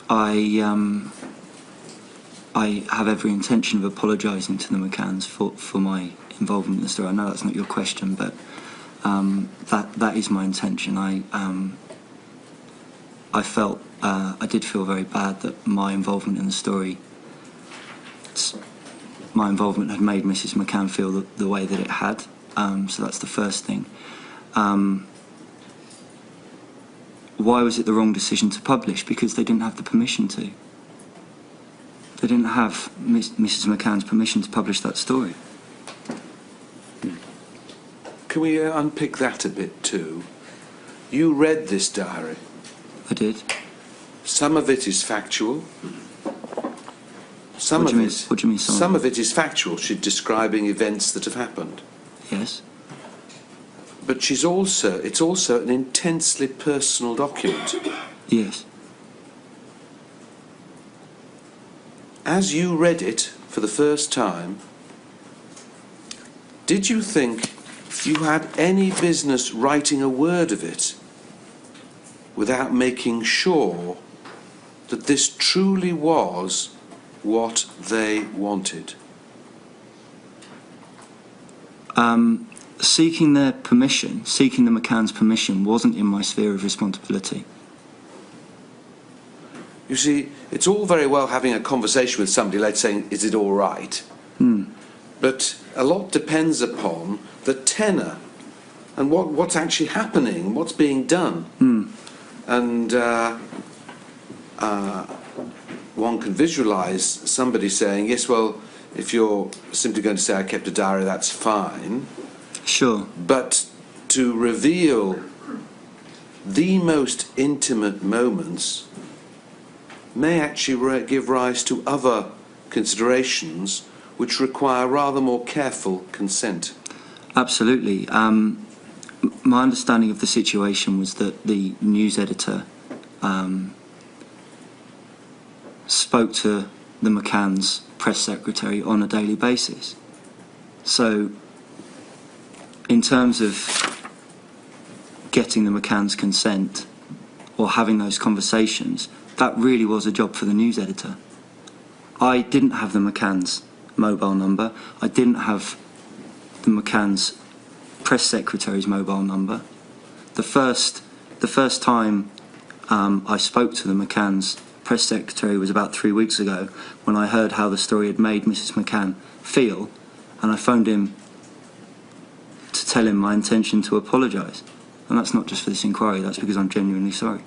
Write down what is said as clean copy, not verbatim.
I have every intention of apologising to the McCanns for my involvement in the story. I know that's not your question, but that is my intention. I did feel very bad that my involvement in the story, my involvement had made Mrs. McCann feel the way that it had. So that's the first thing. Why was it the wrong decision to publish? Because they didn't have the permission to. They didn't have Mrs. McCann's permission to publish that story. Can we unpick that a bit too? You read this diary. I did. Some of it is factual. What do you mean? Some of it is factual. She's describing events that have happened. Yes. But it's also an intensely personal document. Yes. As you read it for the first time, did you think you had any business writing a word of it without making sure that this truly was what they wanted? Seeking their permission, seeking the McCann's permission, wasn't in my sphere of responsibility. You see, it's all very well having a conversation with somebody, like saying, is it all right? But a lot depends upon the tenor and what's actually happening, what's being done. And one can visualise somebody saying, yes, well, if you're simply going to say I kept a diary, that's fine. Sure. But to reveal the most intimate moments may actually give rise to other considerations which require rather more careful consent. Absolutely. My understanding of the situation was that the news editor spoke to the McCann's press secretary on a daily basis. So, in terms of getting the McCann's consent or having those conversations, that really was a job for the news editor. I didn't have the McCann's mobile number. I didn't have the McCann's press secretary's mobile number. The first time I spoke to the McCann's press secretary was about 3 weeks ago, when I heard how the story had made Mrs. McCann feel, and I phoned him to tell him my intention to apologise. And that's not just for this inquiry, that's because I'm genuinely sorry.